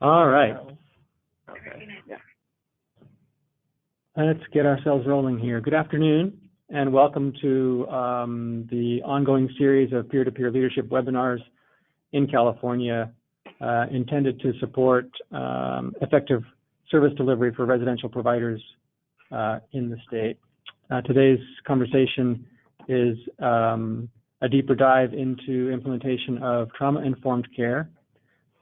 All right. Yeah. Let's get ourselves rolling here. Good afternoon, and welcome to the ongoing series of peer-to-peer leadership webinars in California intended to support effective service delivery for residential providers in the state. Today's conversation is a deeper dive into implementation of trauma-informed care,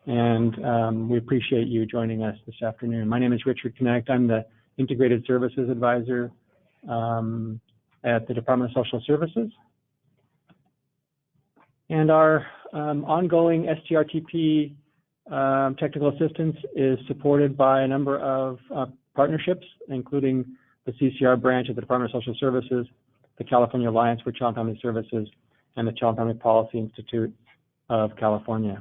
and we appreciate you joining us this afternoon. My name is Richard Connect. I'm the Integrated Services Advisor at the Department of Social Services. And our ongoing STRTP technical assistance is supported by a number of partnerships, including the CCR branch of the Department of Social Services, the California Alliance for Child and Family Services, and the Child and Family Policy Institute of California.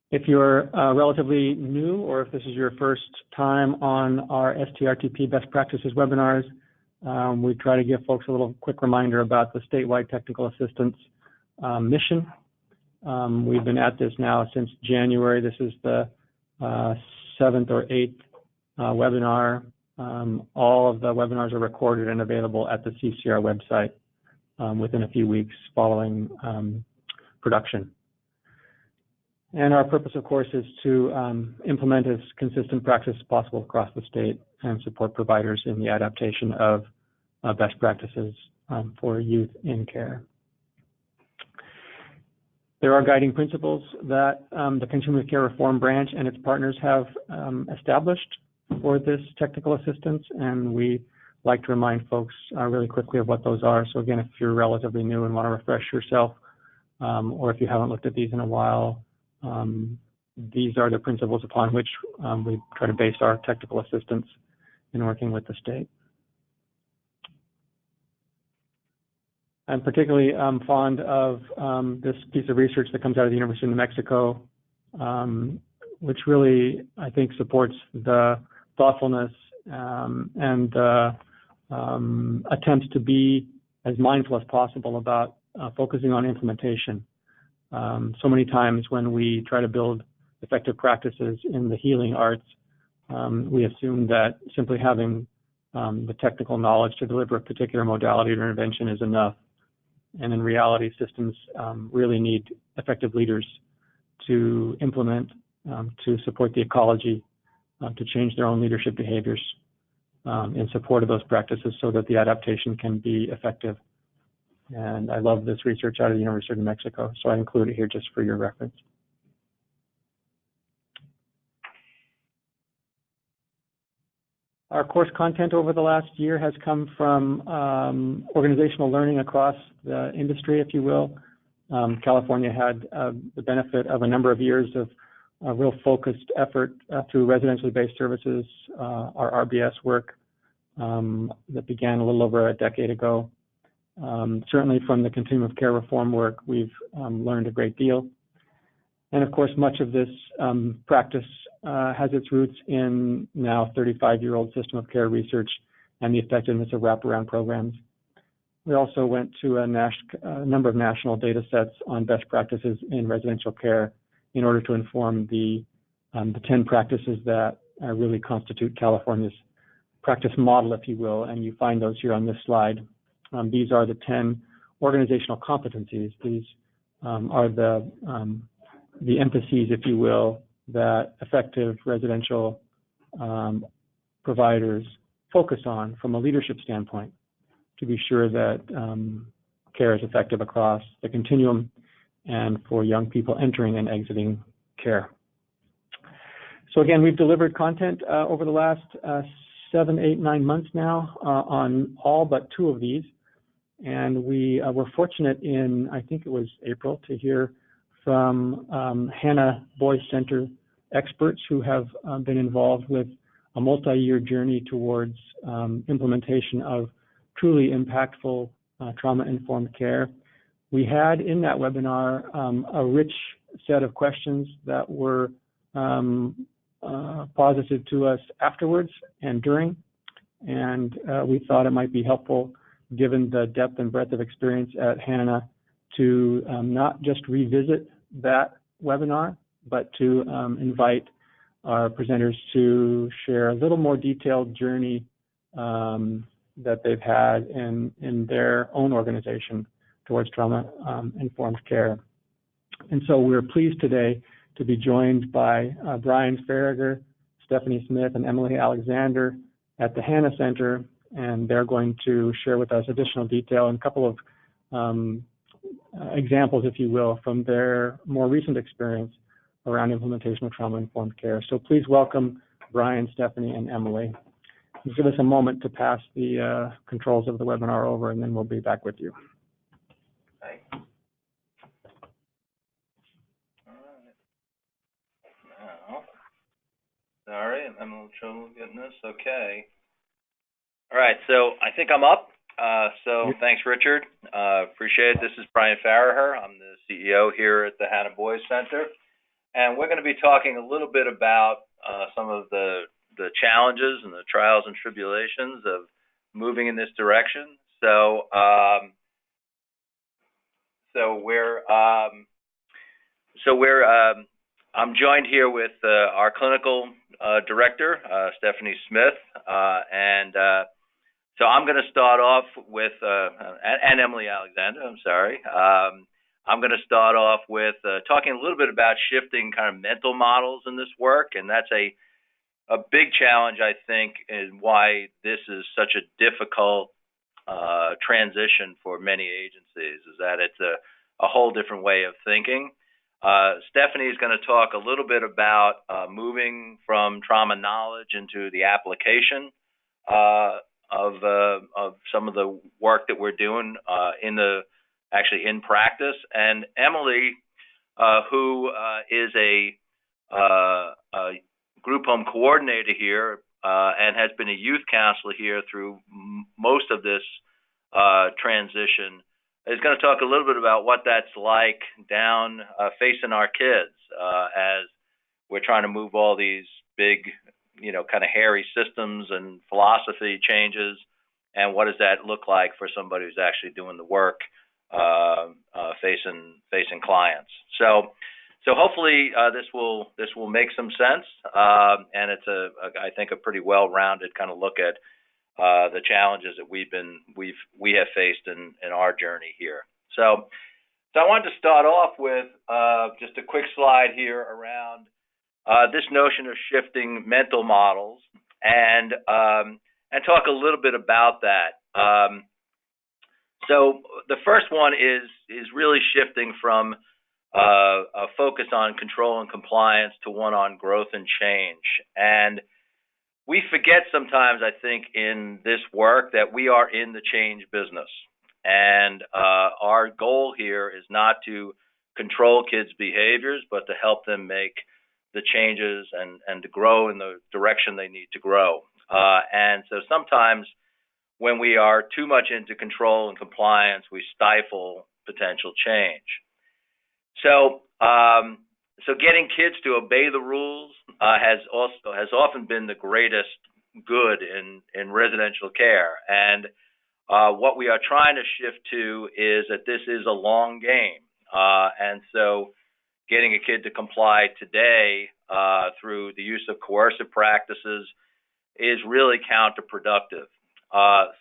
If you're relatively new, or if this is your first time on our STRTP best practices webinars, we try to give folks a little quick reminder about the statewide technical assistance mission. We've been at this now since January. This is the 7th or 8th webinar. All of the webinars are recorded and available at the CCR website within a few weeks following production. And our purpose, of course, is to implement as consistent practice as possible across the state and support providers in the adaptation of best practices for youth in care. There are guiding principles that the Continuum Care Reform Branch and its partners have established for this technical assistance, and we like to remind folks really quickly of what those are. So again, if you're relatively new and want to refresh yourself, or if you haven't looked at these in a while, these are the principles upon which we try to base our technical assistance in working with the state. I'm particularly fond of this piece of research that comes out of the University of New Mexico, which really, I think, supports the thoughtfulness and attempts to be as mindful as possible about focusing on implementation. So many times when we try to build effective practices in the healing arts, we assume that simply having the technical knowledge to deliver a particular modality or intervention is enough. And in reality, systems really need effective leaders to implement, to support the ecology, to change their own leadership behaviors in support of those practices so that the adaptation can be effective. And I love this research out of the University of New Mexico, so I include it here just for your reference. Our course content over the last year has come from organizational learning across the industry, if you will. California had the benefit of a number of years of real focused effort through residentially based services, our RBS work that began a little over a decade ago. Certainly from the Continuum of Care Reform work, we've learned a great deal. And of course, much of this practice has its roots in now 35-year-old system of care research and the effectiveness of wraparound programs. We also went to a number of national data sets on best practices in residential care in order to inform the 10 practices that really constitute California's practice model, if you will, and you find those here on this slide. These are the 10 organizational competencies. These are the emphases, if you will, that effective residential providers focus on from a leadership standpoint to be sure that care is effective across the continuum and for young people entering and exiting care. So again, we've delivered content over the last 7, 8, 9 months now on all but 2 of these. And we were fortunate in, I think it was April, to hear from Hannah Boyce Center experts who have been involved with a multi-year journey towards implementation of truly impactful trauma-informed care. We had in that webinar a rich set of questions that were posited to us afterwards and during, and we thought it might be helpful, given the depth and breadth of experience at Hannah, to not just revisit that webinar, but to invite our presenters to share a little more detailed journey that they've had in their own organization towards trauma-informed care. And so we're pleased today to be joined by Brian Farragher, Stephanie Smith, and Emily Alexander at the Hannah Center, and they're going to share with us additional detail and a couple of examples, if you will, from their more recent experience around implementation of trauma-informed care. So please welcome Brian, Stephanie, and Emily. Just give us a moment to pass the controls of the webinar over, and then we'll be back with you. Okay. Now, sorry, I'm having a little trouble getting this. Okay. All right, so I think I'm up. So thanks, Richard. Appreciate it. This is Brian Farragher. I'm the CEO here at the Hannah Boys Center. And we're going to be talking a little bit about some of the challenges and the trials and tribulations of moving in this direction. So, I'm joined here with our clinical director, Stephanie Smith, so I'm going to start off with, and Emily Alexander, I'm sorry. I'm going to start off with talking a little bit about shifting kind of mental models in this work, and that's a big challenge, I think, and why this is such a difficult transition for many agencies, is that it's a whole different way of thinking. Stephanie is going to talk a little bit about moving from trauma knowledge into the application of some of the work that we're doing in practice, and Emily, who is a group home coordinator here and has been a youth counselor here through most of this transition, is going to talk a little bit about what that's like down facing our kids as we're trying to move all these big, kind of hairy systems and philosophy changes, and what does that look like for somebody who's actually doing the work facing clients. So hopefully this will make some sense, and it's I think a pretty well-rounded kind of look at the challenges that we have faced in our journey here. So I wanted to start off with just a quick slide here around this notion of shifting mental models, and talk a little bit about that. So the first one is really shifting from a focus on control and compliance to one on growth and change. And we forget sometimes, I think, in this work that we are in the change business. And our goal here is not to control kids' behaviors, but to help them make the changes and to grow in the direction they need to grow. And so sometimes when we are too much into control and compliance, we stifle potential change. So getting kids to obey the rules has often been the greatest good in residential care. And what we are trying to shift to is that this is a long game. And so getting a kid to comply today through the use of coercive practices is really counterproductive.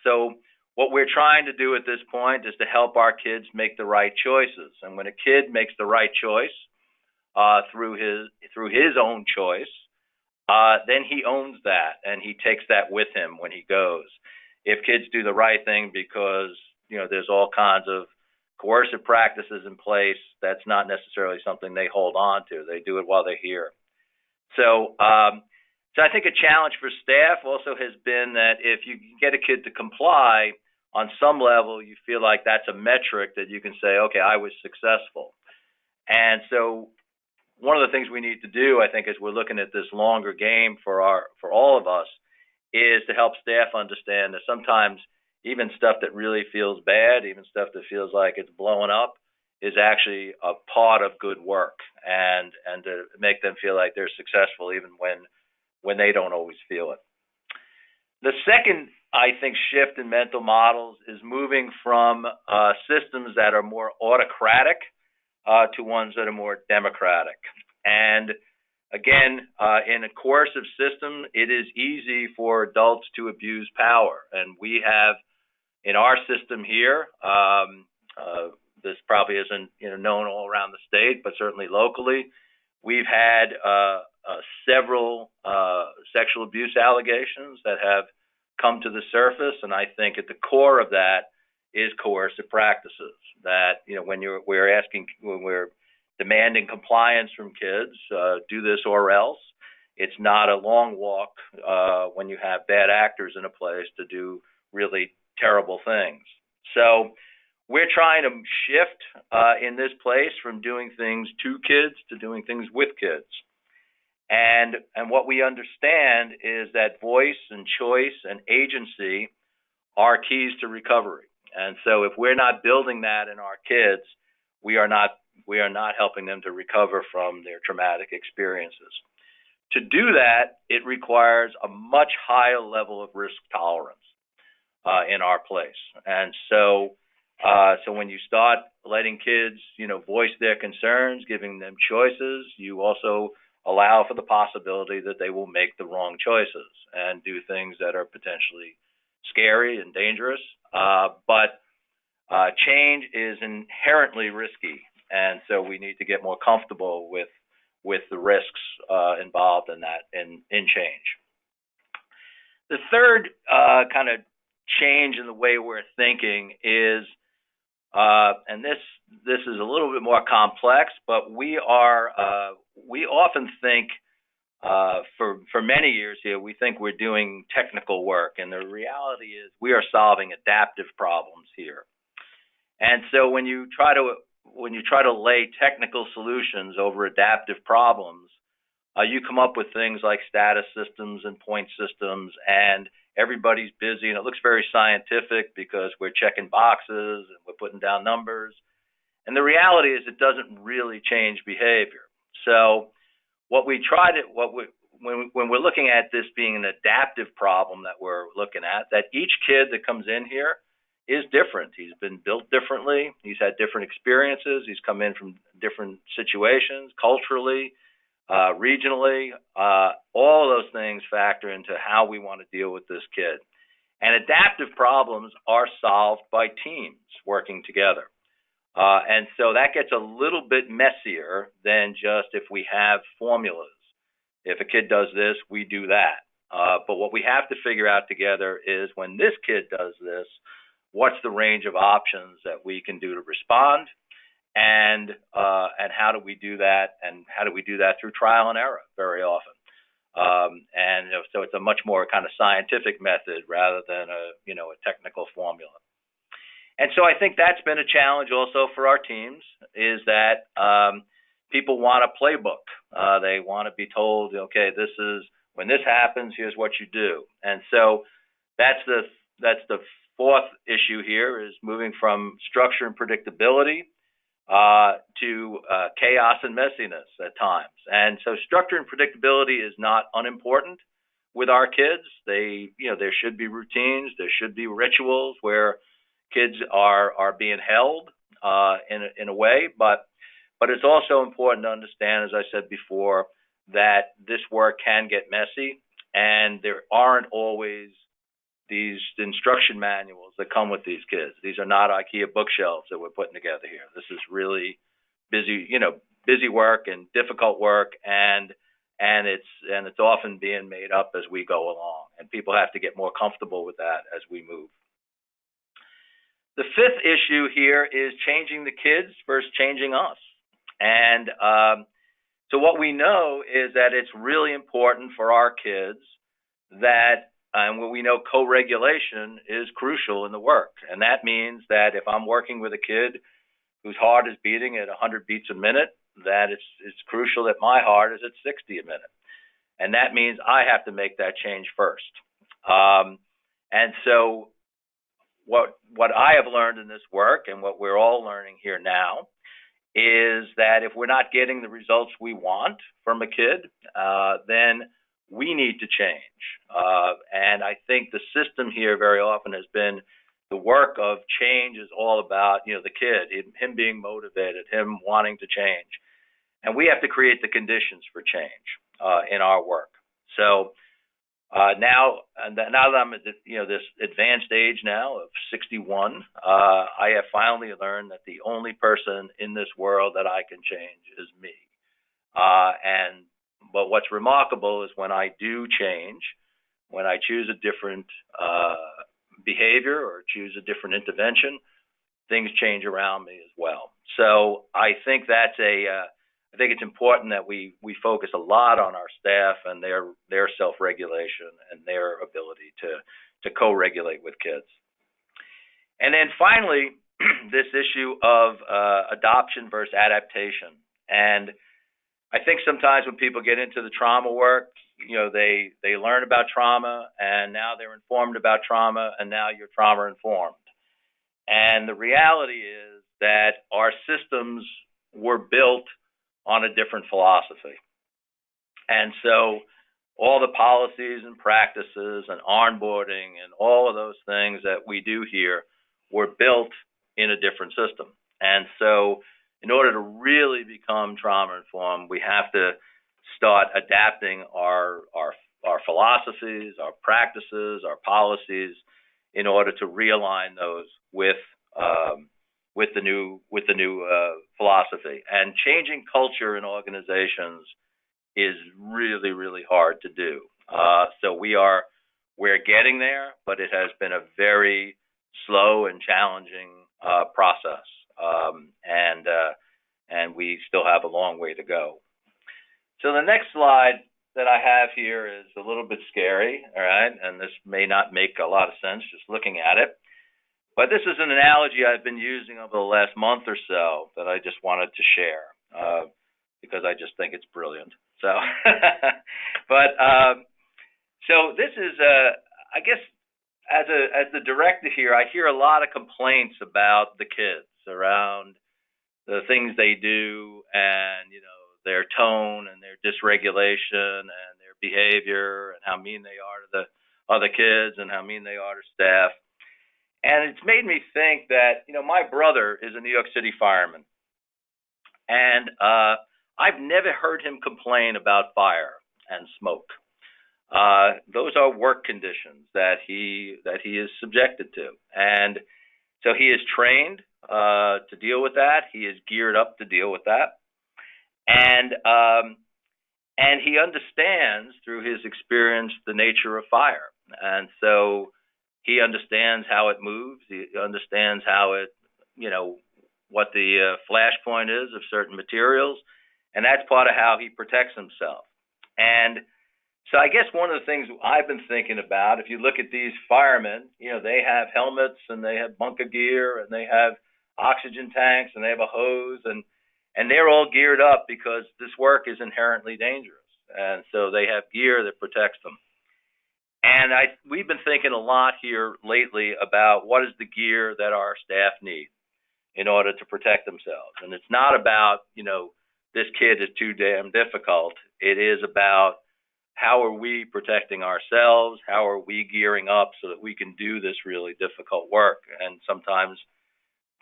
So what we're trying to do at this point is to help our kids make the right choices. And when a kid makes the right choice through his own choice, then he owns that and he takes that with him when he goes. If kids do the right thing because there's all kinds of coercive practices in place, that's not necessarily something they hold on to. They do it while they're here. So I think a challenge for staff also has been that if you get a kid to comply, on some level you feel like that's a metric that you can say, okay, I was successful. And so one of the things we need to do, I think, as we're looking at this longer game for all of us, is to help staff understand that sometimes even stuff that really feels bad, even stuff that feels like it's blowing up, is actually a part of good work, and to make them feel like they're successful even when they don't always feel it. The second, I think, shift in mental models is moving from systems that are more autocratic to ones that are more democratic. And again, in a coercive system, it is easy for adults to abuse power. And we have, in our system here, this probably isn't known all around the state, but certainly locally, we've had several sexual abuse allegations that have come to the surface, and I think at the core of that is coercive practices. That when we're demanding compliance from kids, do this or else. It's not a long walk when you have bad actors in a place to do really terrible things. So we're trying to shift in this place from doing things to kids to doing things with kids. And what we understand is that voice and choice and agency are keys to recovery. And so if we're not building that in our kids, we are not helping them to recover from their traumatic experiences. To do that, it requires a much higher level of risk tolerance in our place. And so when you start letting kids, voice their concerns, giving them choices, you also allow for the possibility that they will make the wrong choices and do things that are potentially scary and dangerous. But change is inherently risky, and so we need to get more comfortable with the risks involved in that in change. The third kind of change in the way we're thinking is, and this is a little bit more complex, but we often think for many years here, we think we're doing technical work, and the reality is we are solving adaptive problems here. And so when you try to lay technical solutions over adaptive problems, you come up with things like status systems and point systems, and everybody's busy, and it looks very scientific because we're checking boxes and we're putting down numbers. And the reality is it doesn't really change behavior. So when we're looking at this being an adaptive problem that we're looking at, that each kid that comes in here is different. He's been built differently. He's had different experiences. He's come in from different situations, culturally, regionally. All of those things factor into how we want to deal with this kid. And adaptive problems are solved by teams working together. And so that gets a little bit messier than just if we have formulas. If a kid does this, we do that. But what we have to figure out together is when this kid does this, what's the range of options that we can do to respond, and how do we do that, and how do we do that through trial and error very often. So it's a much more kind of scientific method rather than a technical formula. And so I think that's been a challenge also for our teams, is that people want a playbook. They want to be told, okay, this is when this happens, here's what you do. And so that's the fourth issue here, is moving from structure and predictability to chaos and messiness at times. And so structure and predictability is not unimportant with our kids. There should be routines, there should be rituals where kids are being held in a way, but it's also important to understand, as I said before, that this work can get messy, and there aren't always these instruction manuals that come with these kids. These are not IKEA bookshelves that we're putting together here. This is really busy work and difficult work, and it's often being made up as we go along, and people have to get more comfortable with that as we move. The fifth issue here is changing the kids versus changing us. And so what we know is that it's really important for our kids that, and what we know, co-regulation is crucial in the work. And that means that if I'm working with a kid whose heart is beating at 100 beats a minute, that it's crucial that my heart is at 60 a minute. And that means I have to make that change first. And so what I have learned in this work, and what we're all learning here now, is that if we're not getting the results we want from a kid, then we need to change. And I think the system here very often has been the work of change is all about, the kid, him being motivated, him wanting to change. and we have to create the conditions for change in our work. So now that I'm at this advanced age now of 61, I have finally learned that the only person in this world that I can change is me. But what's remarkable is when I do change, when I choose a different behavior or choose a different intervention, things change around me as well. So I think I think it's important that we focus a lot on our staff and their self-regulation and their ability to co-regulate with kids. And then finally, this issue of adoption versus adaptation. And I think sometimes when people get into the trauma work, they learn about trauma, and now they're informed about trauma, and now you're trauma informed. And the reality is that our systems were built on a different philosophy. And so all the policies and practices and onboarding and all of those things that we do here were built in a different system. And so in order to really become trauma informed, we have to start adapting our philosophies, our practices, our policies in order to realign those with the new philosophy. And changing culture in organizations is really, really hard to do. So we're getting there, but it has been a very slow and challenging process, and we still have a long way to go. So the next slide that I have here is a little bit scary, all right, and this may not make a lot of sense just looking at it. But this is an analogy I've been using over the last month or so that I just wanted to share because I just think it's brilliant. So, so this is, I guess, as the director here, I hear a lot of complaints about the kids around the things they do and their tone and their dysregulation and their behavior and how mean they are to the other kids and how mean they are to staff. And it's made me think that, my brother is a New York City fireman. And I've never heard him complain about fire and smoke. Those are work conditions that he is subjected to. And so he is trained to deal with that. He is geared up to deal with that. And he understands through his experience the nature of fire. And so he understands how it moves. He understands how it, what the flash point is of certain materials. And that's part of how he protects himself. And so I guess one of the things I've been thinking about, if you look at these firemen, they have helmets and they have bunker gear and they have oxygen tanks and they have a hose and they're all geared up because this work is inherently dangerous. And so they have gear that protects them. And we've been thinking a lot here lately about what is the gear that our staff need in order to protect themselves. And it's not about, this kid is too damn difficult. It is about how are we protecting ourselves? How are we gearing up so that we can do this really difficult work and sometimes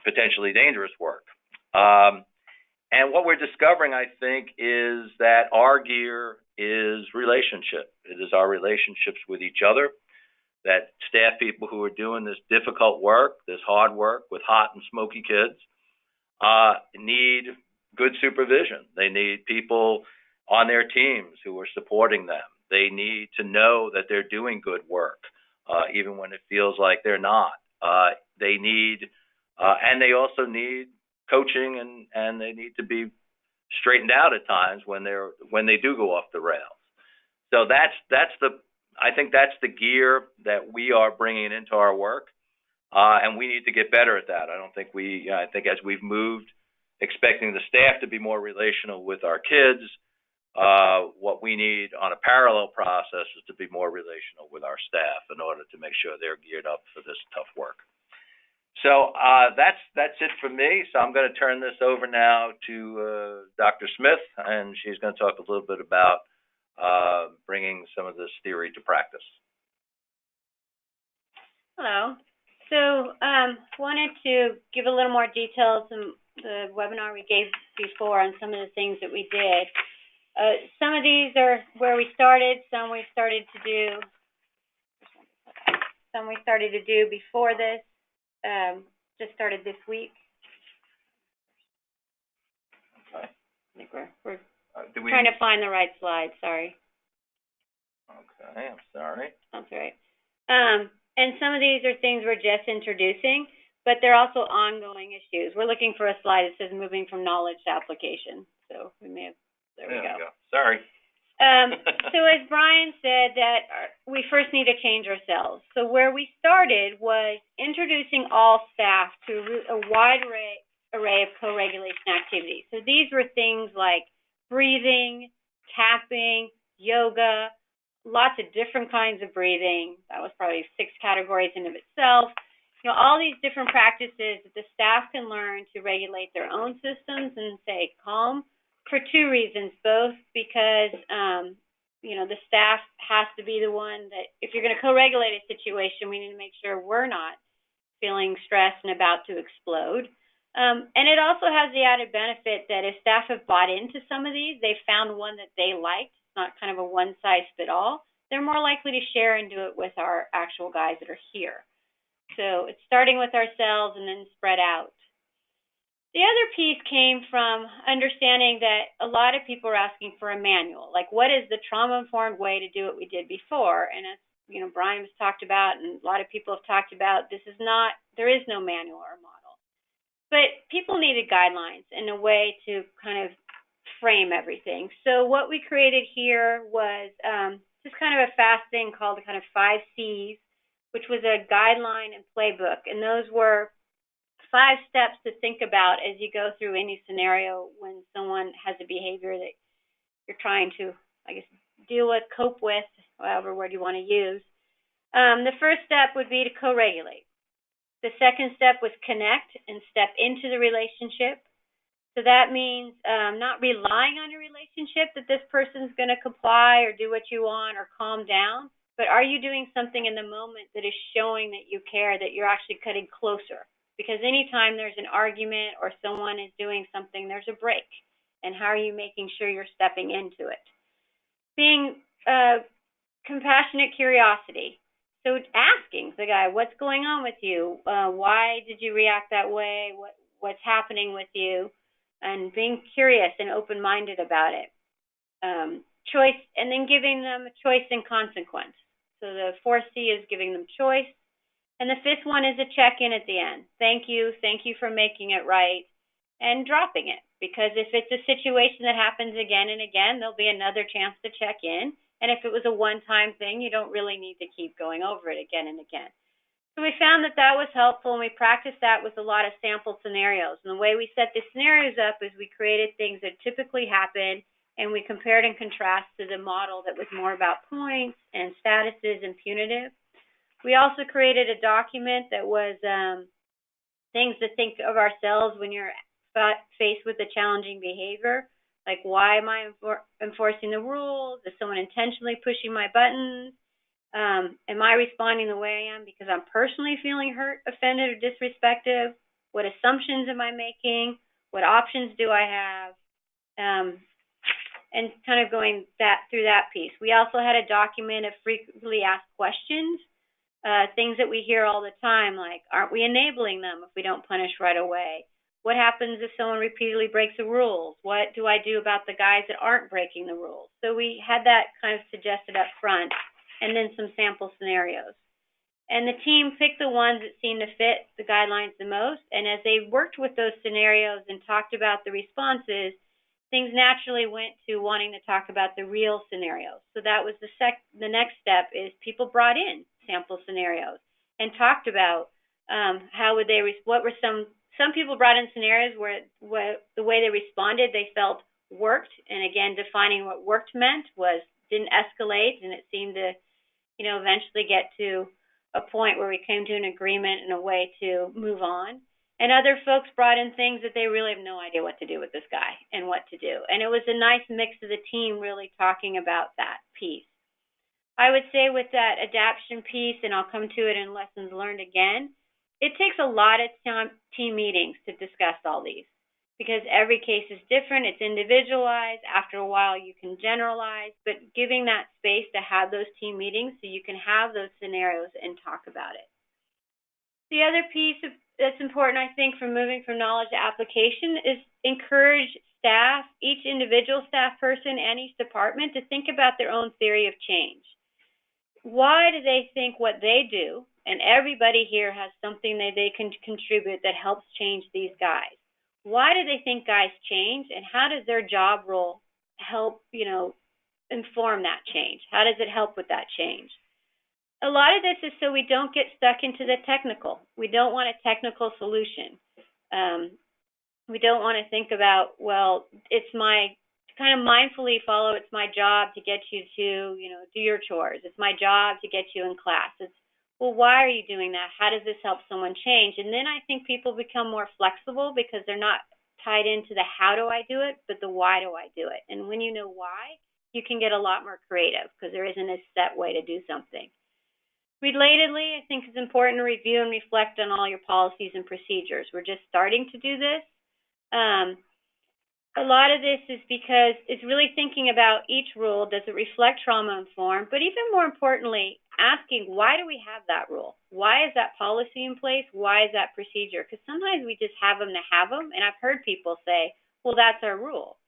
potentially dangerous work? And what we're discovering, I think, is that our gear is relationship. It is our relationships with each other, that staff people who are doing this difficult work, this hard work with hot and smoky kids, need good supervision. They need people on their teams who are supporting them. They need to know that they're doing good work, even when it feels like they're not. They need, and they also need coaching, and they need to be straightened out at times when they do go off the rails. So I think that's the gear that we are bringing into our work, and we need to get better at that. I think as we've moved, expecting the staff to be more relational with our kids, what we need on a parallel process is to be more relational with our staff in order to make sure they're geared up for this tough work. So that's it for me. So I'm going to turn this over now to Dr. Smith, and she's going to talk a little bit about bringing some of this theory to practice. Hello. So wanted to give a little more details the webinar we gave before on some of the things that we did. Some of these are where we started, some we started to do before this, just started this week. Okay. I think we're trying to find the right slide, sorry. Okay, I'm sorry. That's all right. And some of these are things we're just introducing, but they're also ongoing issues. We're looking for a slide that says moving from knowledge to application. So we may have, there we go. Sorry. So as Brian said, that we first need to change ourselves. So where we started was introducing all staff to a wide array of co-regulation activities. So these were things like breathing, tapping, yoga, lots of different kinds of breathing. That was probably 6 categories in of itself. You know, all these different practices that the staff can learn to regulate their own systems and stay calm for 2 reasons. Both because, you know, the staff has to be the one that, if you're going to co-regulate a situation, we need to make sure we're not feeling stressed and about to explode. And it also has the added benefit that if staff have bought into some of these, they found one that they liked, not kind of a one-size-fit-all, they're more likely to share and do it with our actual guys that are here. So it's starting with ourselves and then spread out. The other piece came from understanding that a lot of people are asking for a manual, like what is the trauma-informed way to do what we did before? And as you know, Brian has talked about, and a lot of people have talked about, there is no manual or model. But people needed guidelines and a way to kind of frame everything. So what we created here was just kind of a fast thing called the kind of 5 C's, which was a guideline and playbook. And those were 5 steps to think about as you go through any scenario when someone has a behavior that you're trying to, I guess, deal with, cope with, however word you want to use. The first step would be to co-regulate. The second step was connect and step into the relationship. So that means not relying on your relationship that this person's going to comply or do what you want or calm down, but are you doing something in the moment that is showing that you care, that you're actually cutting closer? Because anytime there's an argument or someone is doing something, there's a break. And how are you making sure you're stepping into it? Being compassionate curiosity. So asking the guy, what's going on with you? Why did you react that way? What's happening with you? And being curious and open-minded about it. Choice, and then giving them a choice and consequence. So the 4th C is giving them choice. And the 5th one is a check-in at the end. Thank you for making it right, and dropping it. Because if it's a situation that happens again and again, there'll be another chance to check in. And if it was a one-time thing, you don't really need to keep going over it again and again. So we found that that was helpful, and we practiced that with a lot of sample scenarios. And the way we set the scenarios up is we created things that typically happen, and we compared and contrasted to the model that was more about points and statuses and punitive. We also created a document that was things to think of ourselves when you're faced with a challenging behavior, like why am I enforcing the rules? Is someone intentionally pushing my buttons? Am I responding the way I am because I'm personally feeling hurt, offended, or disrespected? What assumptions am I making? What options do I have? And kind of going through that piece. We also had a document of frequently asked questions. Things that we hear all the time, like, aren't we enabling them if we don't punish right away? What happens if someone repeatedly breaks the rules? What do I do about the guys that aren't breaking the rules? So we had that kind of suggested up front, and then some sample scenarios. And the team picked the ones that seemed to fit the guidelines the most, and as they worked with those scenarios and talked about the responses, things naturally went to wanting to talk about the real scenarios. So that was the next step is people brought in sample scenarios and talked about how would they, what were some people brought in scenarios where the way they responded they felt worked, and again, defining what worked meant was didn't escalate, and it seemed to, eventually get to a point where we came to an agreement and a way to move on. And other folks brought in things that they really have no idea what to do with this guy and what to do. And it was a nice mix of the team really talking about that piece. I would say with that adaptation piece, and I'll come to it in lessons learned again, it takes a lot of team meetings to discuss all these. because every case is different, it's individualized. After a while, you can generalize, but giving that space to have those team meetings so you can have those scenarios and talk about it. The other piece that's important, I think, for moving from knowledge to application is encourage staff, each individual staff person and each department to think about their own theory of change. Why do they think what they do? And everybody here has something that they can contribute that helps change these guys. Why do they think guys change, and how does their job role help, inform that change? How does it help with that change? A lot of this is so we don't get stuck into the technical. We don't want a technical solution. We don't want to think about, well, it's my kind of mindfully follow, it's my job to get you to, do your chores. It's my job to get you in class. It's, well, why are you doing that? How does this help someone change? And then I think people become more flexible because they're not tied into the how do I do it, but the why do I do it. And when you know why, you can get a lot more creative because there isn't a set way to do something. Relatedly, I think it's important to review and reflect on all your policies and procedures. We're just starting to do this. A lot of this is because it's really thinking about each rule. Does it reflect trauma informed? But even more importantly, asking, why do we have that rule? Why is that policy in place? Why is that procedure? Because sometimes we just have them to have them. And I've heard people say, well, that's our rule.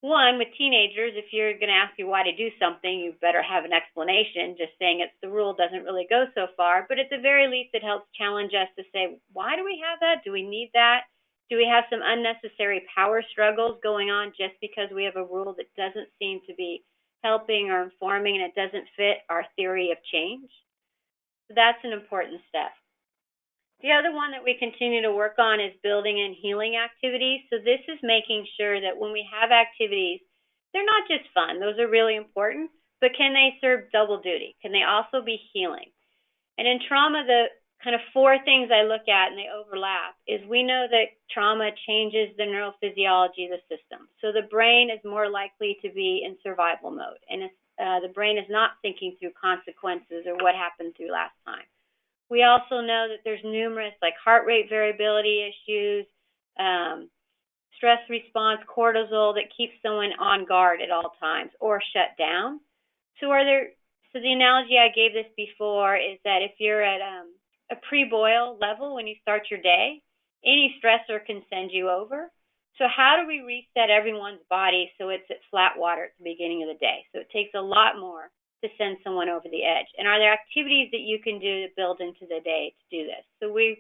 One, with teenagers, if you're going to ask you why to do something, you better have an explanation. Just saying it's the rule doesn't really go so far. But at the very least, it helps challenge us to say, why do we have that? Do we need that? Do we have some unnecessary power struggles going on just because we have a rule that doesn't seem to be helping or informing and it doesn't fit our theory of change? So that's an important step. The other one that we continue to work on is building in healing activities. So this is making sure that when we have activities, they're not just fun. Those are really important, but can they serve double duty? Can they also be healing? And in trauma, the kind of four things I look at, and they overlap, is we know that trauma changes the neurophysiology of the system. So the brain is more likely to be in survival mode, and the brain is not thinking through consequences or what happened through last time. We also know that there's numerous heart rate variability issues, stress response, cortisol that keeps someone on guard at all times or shut down. So the analogy I gave this before is that if you're at a pre-boil level when you start your day, any stressor can send you over. So how do we reset everyone's body so it's at flat water at the beginning of the day? So it takes a lot more to send someone over the edge. And are there activities that you can do to build into the day to do this? So we,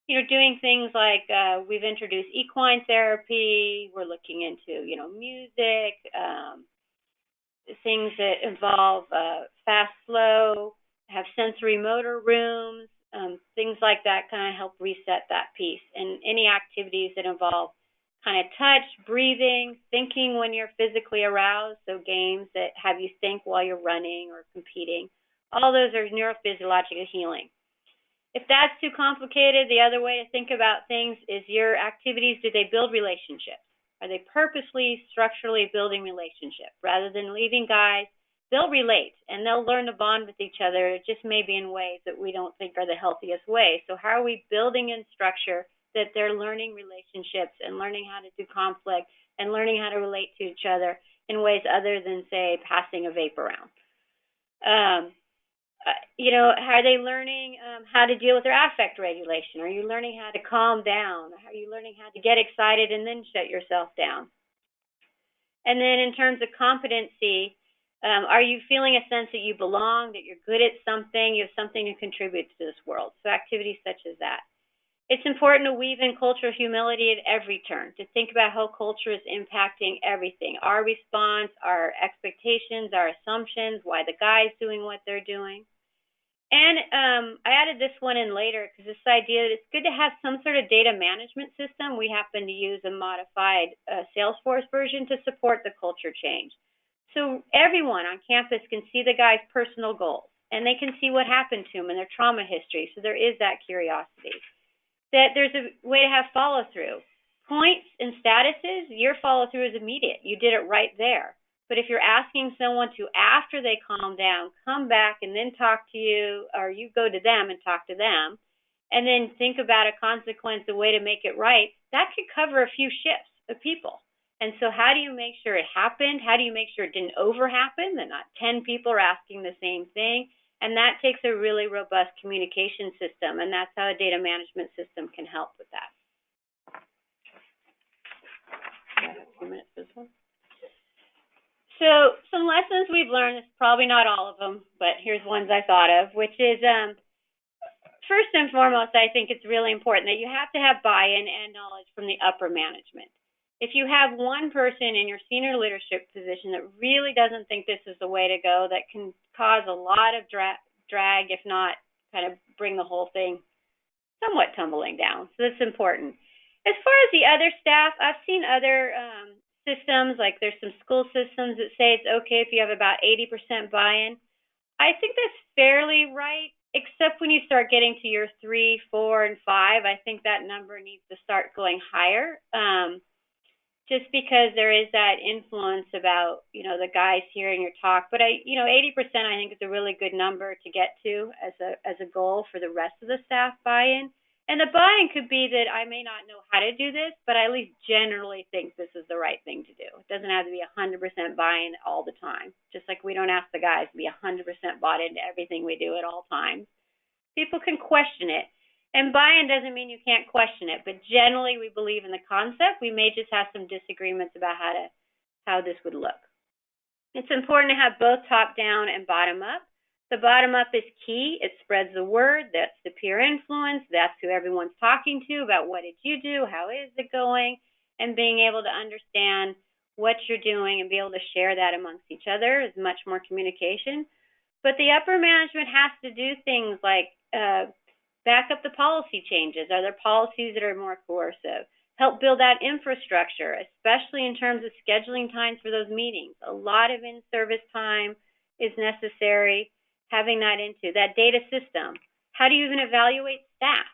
doing things like we've introduced equine therapy. We're looking into, music, things that involve fast flow, have sensory motor rooms, things like that kind of help reset that piece. And any activities that involve kind of touch, breathing, thinking when you're physically aroused, so games that have you think while you're running or competing, all those are neurophysiological healing. If that's too complicated, the other way to think about things is your activities, do they build relationships? Are they purposely, structurally building relationships? Rather than leaving guys, they'll relate and they'll learn to bond with each other. It just may be in ways that we don't think are the healthiest ways. So how are we building in structure that they're learning relationships and learning how to do conflict and learning how to relate to each other in ways other than, say, passing a vape around? Are they learning how to deal with their affect regulation? Are you learning how to calm down? Are you learning how to get excited and then shut yourself down? And then in terms of competency, are you feeling a sense that you belong, that you're good at something, you have something to contribute to this world? So activities such as that. It's important to weave in cultural humility at every turn, to think about how culture is impacting everything, our response, our expectations, our assumptions, why the guy's doing what they're doing. And I added this one in later because this idea that it's good to have some sort of data management system. We happen to use a modified Salesforce version to support the culture change. So everyone on campus can see the guy's personal goals, and they can see what happened to him and their trauma history. So there is that curiosity. That there's a way to have follow-through. Points and statuses, your follow-through is immediate. You did it right there. But if you're asking someone to, after they calm down, come back and then talk to you, or you go to them and talk to them, and then think about a consequence, a way to make it right, that could cover a few shifts of people. And so how do you make sure it happened? How do you make sure it didn't overhappen, that not 10 people are asking the same thing? And that takes a really robust communication system, and that's how a data management system can help with that. I have 2 minutes for this one. So some lessons we've learned, it's probably not all of them, but here's ones I thought of, which is first and foremost, I think it's really important that you have to have buy-in and knowledge from the upper management. If you have one person in your senior leadership position that really doesn't think this is the way to go, that can cause a lot of drag, if not kind of bring the whole thing somewhat tumbling down. So that's important. As far as the other staff, I've seen other systems, like there's some school systems that say it's okay if you have about 80% buy-in. I think that's fairly right, except when you start getting to your 3, 4, and 5. I think that number needs to start going higher. Just because there is that influence about, the guys hearing your talk. But 80% I think is a really good number to get to as a goal for the rest of the staff buy-in. And the buy-in could be that I may not know how to do this, but I at least generally think this is the right thing to do. It doesn't have to be 100% buy-in all the time. Just like we don't ask the guys to be 100% bought into everything we do at all times. People can question it. And buy-in doesn't mean you can't question it, but generally we believe in the concept. We may just have some disagreements about how this would look. It's important to have both top-down and bottom-up. The bottom-up is key. It spreads the word. That's the peer influence. That's who everyone's talking to about what did you do, how is it going, and being able to understand what you're doing and be able to share that amongst each other is much more communication. But the upper management has to do things like back up the policy changes. Are there policies that are more coercive? Help build that infrastructure, especially in terms of scheduling times for those meetings. A lot of in-service time is necessary, having that into that data system. How do you even evaluate staff?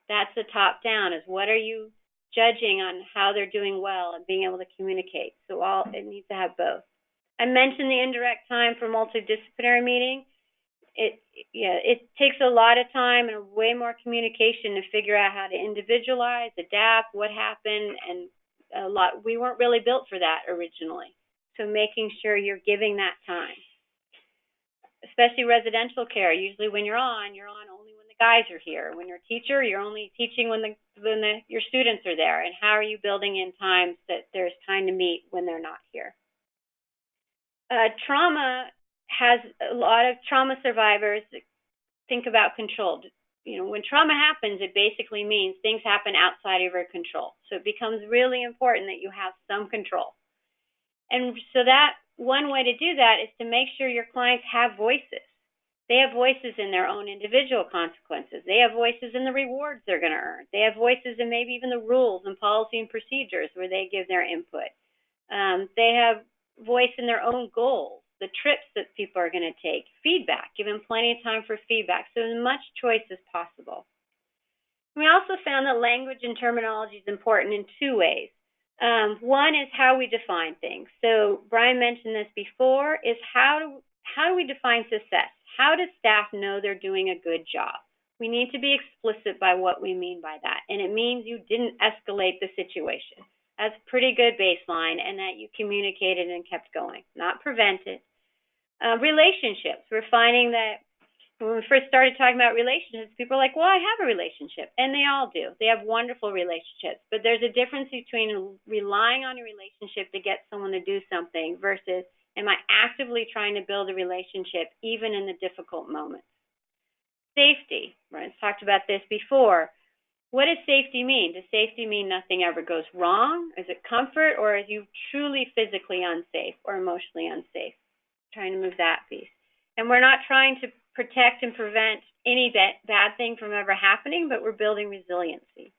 That's the top-down, is what are you judging on how they're doing well and being able to communicate. So it needs to have both. I mentioned the indirect time for multidisciplinary meeting. It takes a lot of time and way more communication to figure out how to individualize, adapt, what happened, and we weren't really built for that originally. So making sure you're giving that time. Especially residential care. Usually when you're on only when the guys are here. When you're a teacher, you're only teaching when your students are there. And how are you building in times that there's time to meet when they're not here? Trauma has a lot of trauma survivors that think about control. When trauma happens, it basically means things happen outside of your control. So it becomes really important that you have some control. And so that one way to do that is to make sure your clients have voices. They have voices in their own individual consequences. They have voices in the rewards they're going to earn. They have voices in maybe even the rules and policy and procedures where they give their input. They have voice in their own goals, the trips that people are going to take, feedback, give them plenty of time for feedback, so as much choice as possible. We also found that language and terminology is important in 2 ways. One is how we define things. So Brian mentioned this before, is how do we define success? How does staff know they're doing a good job? We need to be explicit by what we mean by that, and it means you didn't escalate the situation. That's a pretty good baseline, and that you communicated and kept going, not prevented. Relationships. We're finding that when we first started talking about relationships, people are like, well, I have a relationship. And they all do. They have wonderful relationships. But there's a difference between relying on a relationship to get someone to do something versus, am I actively trying to build a relationship even in the difficult moments? Safety. Brian's talked about this before. What does safety mean? Does safety mean nothing ever goes wrong? Is it comfort, or are you truly physically unsafe or emotionally unsafe? Trying to move that piece. And we're not trying to protect and prevent any bad thing from ever happening, but we're building resiliency.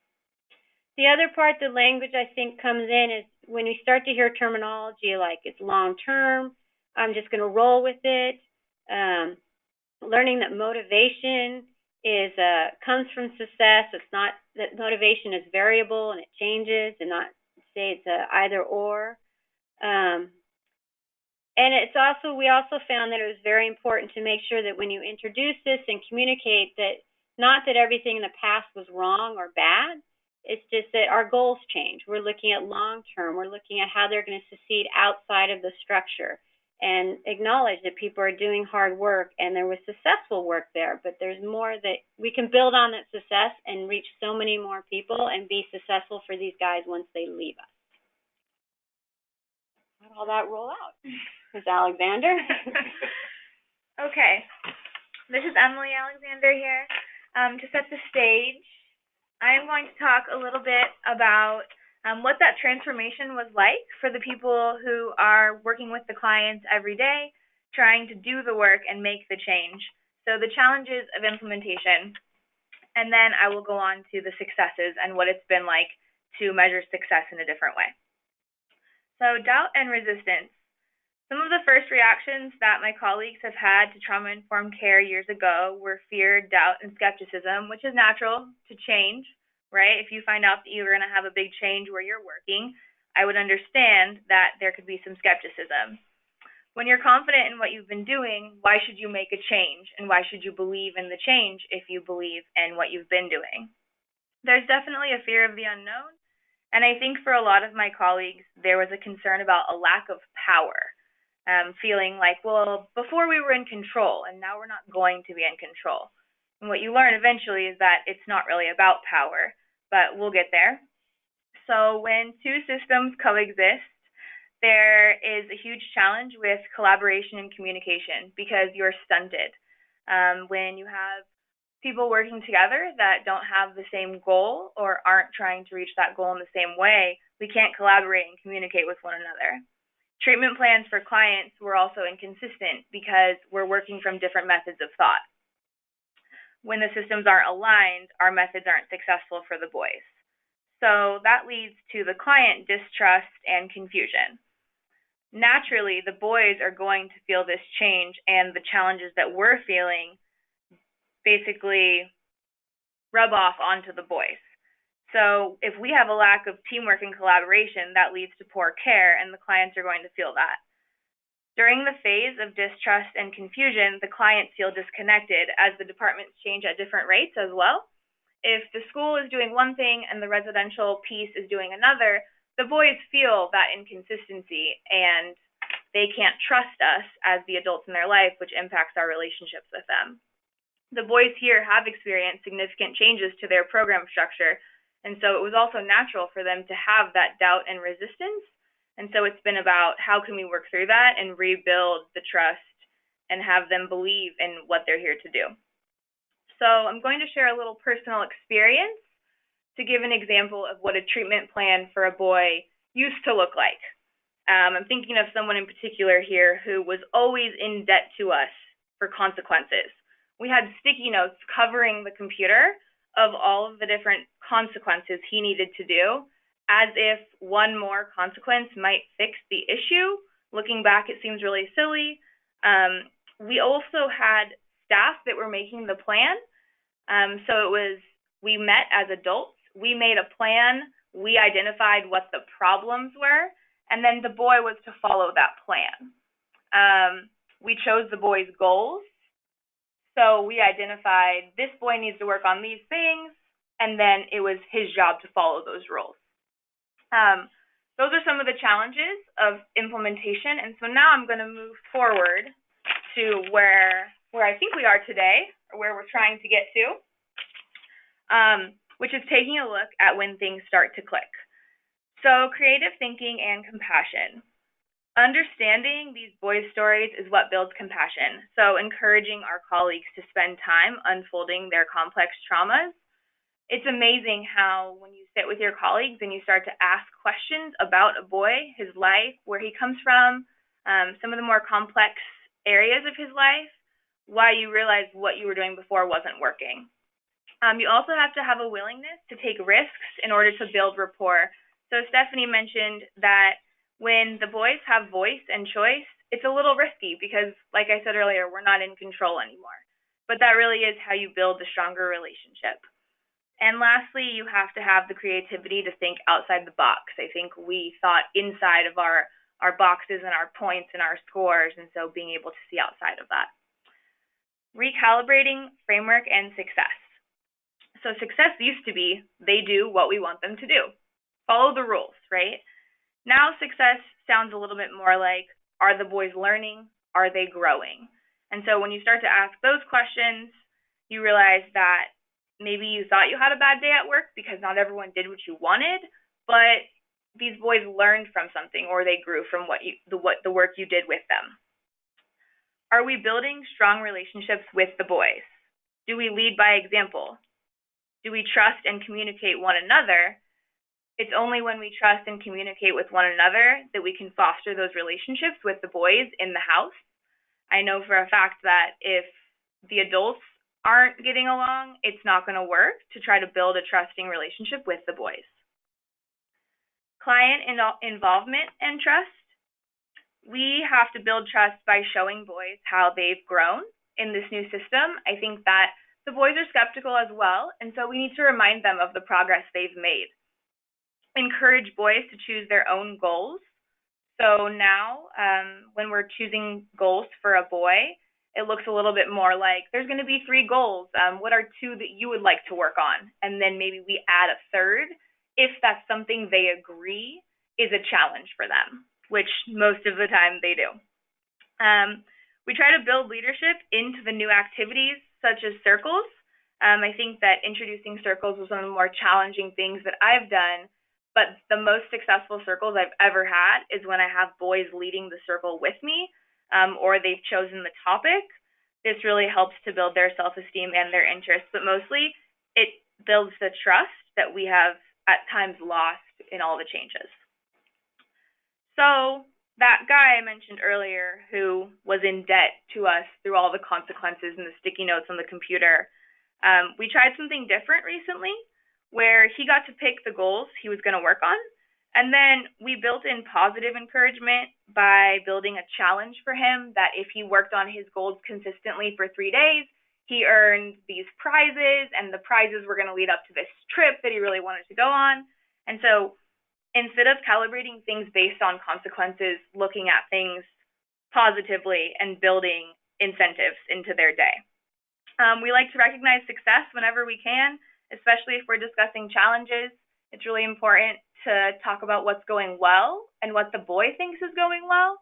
The other part, the language I think comes in, is when we start to hear terminology like it's long-term, I'm just going to roll with it, learning that motivation comes from success. It's not that motivation is variable and it changes, and not say it's either or. And we also found that it was very important to make sure that when you introduce this and communicate, that Not that everything in the past was wrong or bad. It's just that our goals change. We're looking at long term. We're looking at how they're going to succeed outside of the structure and acknowledge that people are doing hard work and there was successful work there, but there's more that we can build on that success and reach so many more people and be successful for these guys once they leave us. How did all that roll out? Ms. Alexander? Okay, this is Emily Alexander here. To set the stage, I am going to talk a little bit about what that transformation was like for the people who are working with the clients every day, trying to do the work and make the change. So the challenges of implementation, and then I will go on to the successes and what it's been like to measure success in a different way. So doubt and resistance. Some of the first reactions that my colleagues have had to trauma-informed care years ago were fear, doubt, and skepticism, which is natural to change, right? If you find out that you're going to have a big change where you're working, I would understand that there could be some skepticism. When you're confident in what you've been doing, why should you make a change? And why should you believe in the change if you believe in what you've been doing? There's definitely a fear of the unknown. And I think for a lot of my colleagues, there was a concern about a lack of power. Feeling like, well, before we were in control, and now we're not going to be in control. And what you learn eventually is that it's not really about power, but we'll get there. So when two systems coexist, there is a huge challenge with collaboration and communication because you're stunted. When you have people working together that don't have the same goal or aren't trying to reach that goal in the same way, we can't collaborate and communicate with one another. Treatment plans for clients were also inconsistent because we're working from different methods of thought. When the systems aren't aligned, our methods aren't successful for the boys. So that leads to the client distrust and confusion. Naturally, the boys are going to feel this change and the challenges that we're feeling basically rub off onto the boys. So if we have a lack of teamwork and collaboration, that leads to poor care, and the clients are going to feel that. During the phase of distrust and confusion, the clients feel disconnected as the departments change at different rates as well. If the school is doing one thing and the residential piece is doing another, the boys feel that inconsistency and they can't trust us as the adults in their life, which impacts our relationships with them. The boys here have experienced significant changes to their program structure, and so it was also natural for them to have that doubt and resistance. And so it's been about how can we work through that and rebuild the trust and have them believe in what they're here to do. So I'm going to share a little personal experience to give an example of what a treatment plan for a boy used to look like. I'm thinking of someone in particular here who was always in debt to us for consequences. We had sticky notes covering the computer of all of the different consequences he needed to do, as if one more consequence might fix the issue. Looking back, it seems really silly. We also had staff that were making the plan. So we met as adults, we made a plan, we identified what the problems were, and then the boy was to follow that plan. We chose the boy's goals. So we identified this boy needs to work on these things, and then it was his job to follow those rules. Those are some of the challenges of implementation, and so now I'm going to move forward to where I think we are today, or where we're trying to get to, which is taking a look at when things start to click. So creative thinking and compassion. Understanding these boys' stories is what builds compassion. So encouraging our colleagues to spend time unfolding their complex traumas. It's amazing how when you sit with your colleagues and you start to ask questions about a boy, his life, where he comes from, some of the more complex areas of his life, why you realize what you were doing before wasn't working. You also have to have a willingness to take risks in order to build rapport. So Stephanie mentioned that when the boys have voice and choice, it's a little risky because, like I said earlier, we're not in control anymore. But that really is how you build a stronger relationship. And lastly, you have to have the creativity to think outside the box. I think we thought inside of our boxes and our points and our scores, and so being able to see outside of that. Recalibrating framework and success. So success used to be they do what we want them to do. Follow the rules, right? Now success sounds a little bit more like, are the boys learning? Are they growing? And so when you start to ask those questions, you realize that maybe you thought you had a bad day at work because not everyone did what you wanted, but these boys learned from something, or they grew from the work you did with them. Are we building strong relationships with the boys? Do we lead by example? Do we trust and communicate one another? It's only when we trust and communicate with one another that we can foster those relationships with the boys in the house. I know for a fact that if the adults aren't getting along, it's not going to work to try to build a trusting relationship with the boys. Client involvement and trust. We have to build trust by showing boys how they've grown in this new system. I think that the boys are skeptical as well, and so we need to remind them of the progress they've made. Encourage boys to choose their own goals. So now, when we're choosing goals for a boy, it looks a little bit more like there's going to be 3 goals. What are 2 that you would like to work on? And then maybe we add a third if that's something they agree is a challenge for them, which most of the time they do. We try to build leadership into the new activities, such as circles. I think that introducing circles was one of the more challenging things that I've done, but the most successful circles I've ever had is when I have boys leading the circle with me, or they've chosen the topic. This really helps to build their self-esteem and their interest, but mostly it builds the trust that we have at times lost in all the changes. So that guy I mentioned earlier who was in debt to us through all the consequences and the sticky notes on the computer, we tried something different recently where he got to pick the goals he was going to work on, and then we built in positive encouragement by building a challenge for him that if he worked on his goals consistently for 3 days, he earned these prizes, and the prizes were going to lead up to this trip that he really wanted to go on. And so instead of calibrating things based on consequences, looking at things positively and building incentives into their day. We like to recognize success whenever we can, especially if we're discussing challenges. It's really important to talk about what's going well and what the boy thinks is going well,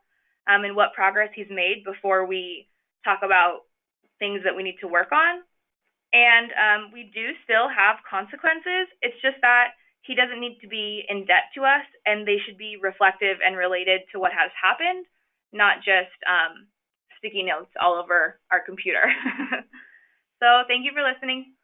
and what progress he's made before we talk about things that we need to work on. And we do still have consequences. It's just that he doesn't need to be in debt to us, and they should be reflective and related to what has happened, not just sticky notes all over our computer. So thank you for listening.